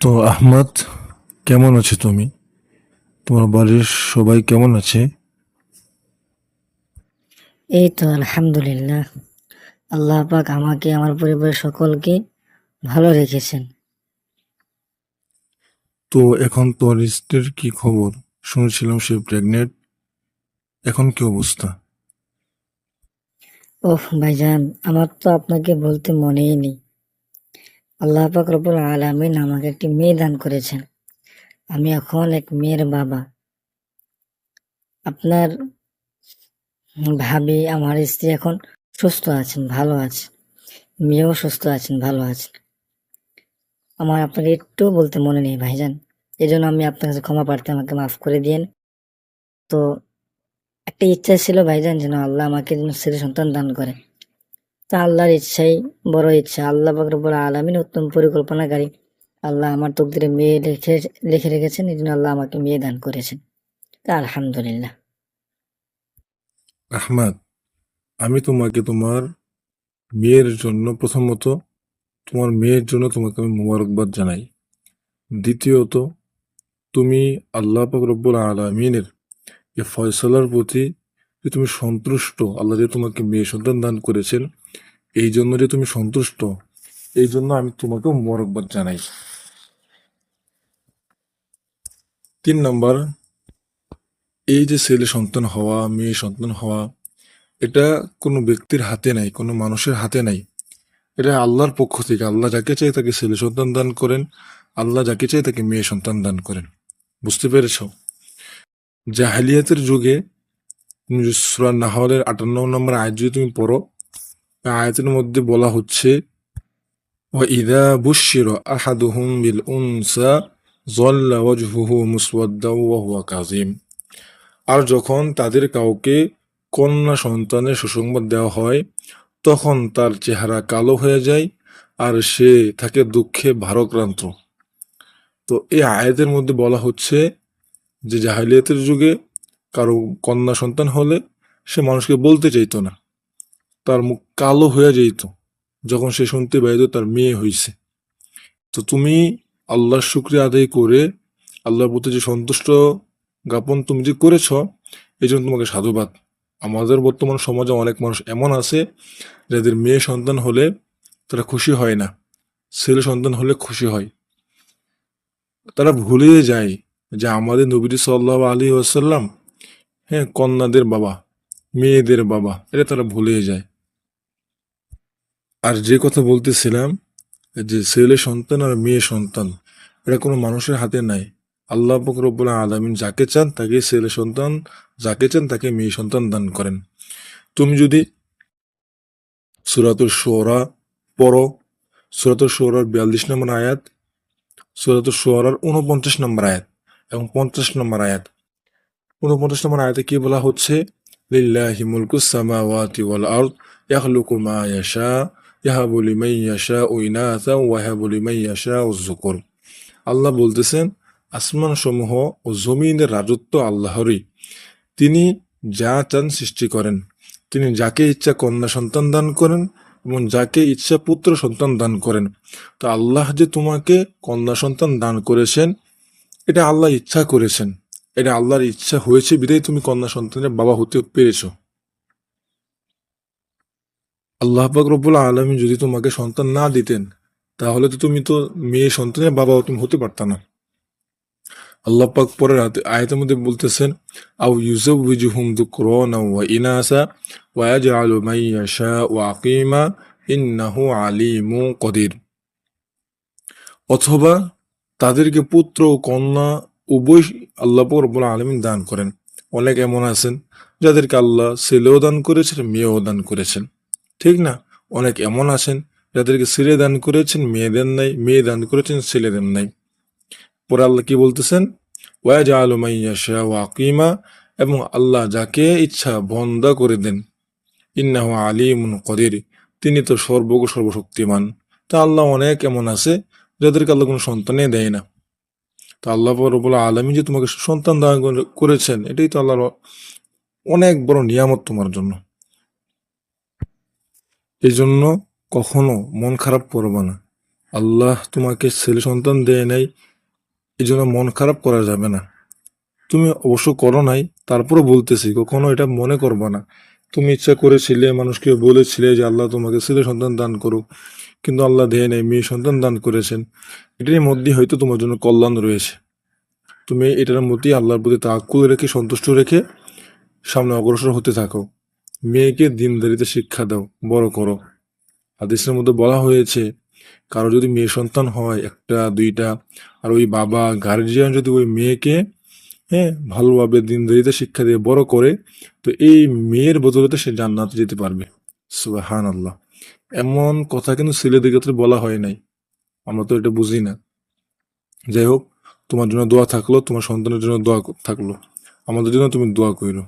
তো আহমদ, কেমন আছো তুমি? তোমার বাড়ির সবাই কেমন আছে? এই তো আলহামদুলিল্লাহ। আল্লাহ পাক আমাকে আমার পরিবারের সকলকে ভালো রেখেছেন। তো এখন তোমার স্ত্রীর কি খবর? শুনেছিলাম সে প্রেগনেন্ট। এখন কি অবস্থা? ওহ ভাইজান, আমার তো আপনাকে বলতে মনেই নেই। আল্লাহ পাক রব্বুল আলামিন আমাকে একটি মেয়ে দান করেছেন। আমি এখন এক মেয়ের বাবা। আপনার ভাবি, আমার স্ত্রী এখন সুস্থ আছেন, ভালো আছে। মেয়েও সুস্থ আছেন, ভালো আছেন। আমার আপনাকে একটু বলতে মনে নেই ভাইজান। এজন্য আমি আপনার কাছে ক্ষমা প্রার্থী, আমাকে মাফ করে দিয়েন। তো একটা ইচ্ছা ছিল ভাইজান, যেন আল্লাহ আমাকে যেন ছেলে সন্তান দান করে। তা আল্লাহর ইচ্ছাই বড় ইচ্ছা। আল্লাহ পাক রব্বুল আলামিন উত্তম পরিকল্পনাকারী। আল্লাহ আমার তকদিরে মেয়ে লিখে রেখেছেন, এই জন্য আল্লাহ আমাকে মেয়ে দান করেছেন। তা আলহামদুলিল্লাহ। আহমদ, আমি তোমাকে তোমার মেয়ের জন্য প্রথমত তোমার মেয়ের জন্য তোমাকে আমি মোবারকবাদ জানাই। দ্বিতীয়ত, তুমি আল্লাহ পাক রব্বুল আলামিনের এই ফয়সালার প্রতি যে তুমি সন্তুষ্ট, আল্লাহ যে তোমাকে মেয়ে সন্তান দান করেছেন, এই জন্য যে তুমি সন্তুষ্ট, এই জন্য আমি তোমাকে মোবারকবাদ জানাই। 3 নম্বর, এই যে ছেলে সন্তান হওয়া, মেয়ে সন্তান হওয়া, এটা কোনো ব্যক্তির হাতে নাই, কোনো মানুষের হাতে নাই। এটা আল্লাহর পক্ষ থেকে। আল্লাহ যাকে চাই তাকে ছেলে সন্তান দান করেন, আল্লাহ যাকে চাই তাকে মেয়ে সন্তান দান করেন। বুঝতে পেরেছ? জাহেলিয়াতের যুগে তুমি যে সূরা নাহলের 58 নম্বর আয়াত যদি তুমি পড়ো, এই আয়াতের মধ্যে বলা হচ্ছে, وَإِذَا بُشِّرَ أَحَدُهُم بِالْأُنثَى ظَلَّ وَجْهُهُ مُسْوَدًّا وَهُوَ كَظِيمٌ। আর যখন তাদের কাউকে কন্যা সন্তানের সুসংবাদ দেওয়া হয়, তখন তার চেহারা কালো হয়ে যায় আর সে থাকে দুঃখে ভারাক্রান্ত। তো এই আয়াতের মধ্যে বলা হচ্ছে যে জাহেলিয়াতের যুগে কারো কন্যা সন্তান হলে সে মানুষকে বলতে চাইতো না, তার মুখ কালো হয়ে যেত যখন সে শুনতে পাইতো তার মেয়ে হইছে। তো তুমি আল্লাহর শুকরিয়া আদায় করে আল্লাহর প্রতি যে সন্তুষ্ট জ্ঞাপন তুমি যে করেছ, এই জন্য তোমাকে সাধুবাদ। আমাদের বর্তমান সমাজে অনেক মানুষ এমন আছে যাদের মেয়ে সন্তান হলে তারা খুশি হয় না, ছেলে সন্তান হলে খুশি হয়। তারা ভুলে যায় যে আমাদের নবী সাল্লাল্লাহু আলাইহি ওয়াসাল্লাম, হ্যাঁ, কন্যাদের বাবা, মেয়েদের বাবা, এটা তারা ভুলে যায়। আর যে কথা বলতেছিলাম, যে ছেলে সন্তান আর মেয়ে সন্তান, এটা কোনো মানুষের হাতে নাই। আল্লাহ পাক রব্বুল আলামিন যাকে চান তাকে ছেলে সন্তান, যাকে চান তাকে মেয়ে সন্তান দান করেন। তুমি যদি সূরাতুশ শুআরা পড়ো, সূরাতুশ শুআরার 42 নম্বর আয়াত, সূরাতুশ শুআরার 49 নম্বর আয়াত এবং 50 নম্বর আয়াত। 49 নম্বর আয়াতে কি বলা হচ্ছে? লিল্লাহি মুলকুস সামাওয়াতি ওয়াল আরদ ইয়াখলুকু মা ইয়াশা ইয়াহাবু লিমান ইয়াশাউ ইনাসা ওয়া ইয়াহাবু লিমান ইয়াশাউ যুকুর। আল্লাহ বলতেছেন, আসমান সমূহ ও জমিনের রাজত্ব আল্লাহরই। তিনি যা চান সৃষ্টি করেন। তিনি যাকে ইচ্ছা কন্যা সন্তান দান করেন এবং যাকে ইচ্ছা পুত্র সন্তান দান করেন। তো আল্লাহ যে তোমাকে কন্যা সন্তান দান করেছেন, এটা আল্লাহ ইচ্ছা করেছেন। এটা আল্লাহর ইচ্ছা হয়েছে বিধায় তুমি কন্যা সন্তানের বাবা হতে পেরেছ। আল্লাহ পাক রব্বুল আলামিন যদি তোমাকে সন্তান না দিতেন, তাহলে তো তুমি তো মেয়ে সন্তানের বাবা তুমি হতে পারতা না। আল্লাহ পাক পরের আয়াতের মধ্যে বলতেছেন, আও ইউজাউযিহুম যুকরানা ওয়া ইনাসা ওয়া ইয়াজআলু মান ইয়াশাউ আকিমা ইন্নাহু আলিমুন কদির। অথবা তাদেরকে পুত্র ও কন্যা উভয় আল্লাহ পাক রব্বুল আলামিন দান করেন। অনেক এমন আছেন যাদেরকে আল্লাহ ছেলেও দান করেছেন, মেয়েও দান করেছেন, ঠিক না? অনেক এমন আছেন যাদেরকে ছেলে দান করেছেন, মেয়ে দেন নাই, মেয়ে দান করেছেন, ছেলে দেন নাই। পরে আল্লাহ কি বলতেছেন? ওয়াজআলু মান ইয়াশাউ আকিমা, এবং আল্লাহ যাকে ইচ্ছা বন্দা করে দেন। ইন্নাহু আলিমুন কদির, তিনি তো সর্বজ্ঞ সর্বশক্তিমান। তা আল্লাহ অনেক এমন আছে যাদেরকে আল্লাহ কোনো সন্তানে দেয় না। তো আল্লাহ রব্বুল আলামিন যে তোমাকে সন্তান দান করেছেন, এটাই তো আল্লাহর অনেক বড় নিয়ামত তোমার জন্য। এই জন্য কখনো মন খারাপ করবে না। আল্লাহ তোমাকে ছেলে সন্তান দেয় নাই, এই জন্য মন খারাপ করা যাবে না। তুমি অবশ্য করো নাই, তারপরে বলতেছি কখনো এটা মনে করবা না। তুমি ইচ্ছা করেছিলে, মানুষকে বলেছিলে যে আল্লাহ তোমাকে ছেলে সন্তান দান করুক, কিন্তু আল্লাহ দেয় নাই, মেয়ে সন্তান দান করেছেন। এটার মধ্যে হয়তো তোমার জন্য কল্যাণ রয়েছে। তুমি এটার মধ্যেই আল্লাহর প্রতি তাওয়াক্কুল রেখে, সন্তুষ্ট রেখে সামনে অগ্রসর হতে থাকো। মেয়েকে দিনদারিতে শিক্ষা দাও, বড় করো। হাদিসের মধ্যে বলা হয়েছে, কারো যদি মেয়ে সন্তান হয় একটা দুইটা, আর ওই বাবা গার্জিয়ান যদি ওই মেয়েকে ভালোভাবে দিনদারিতে শিক্ষা দিয়ে বড় করে, তো এই মেয়ের বদৌলতে সে জান্নাতে যেতে পারবে। সুবহানাল্লাহ। এমন কথা কিন্তু ছেলেদের ক্ষেত্রে বলা হয় নাই, আমরা তো এটা বুঝি না। যাই হোক, তোমার জন্য দোয়া থাকলো, তোমার সন্তানের জন্য দোয়া থাকলো, আমাদের জন্য তুমি দোয়া কইরো।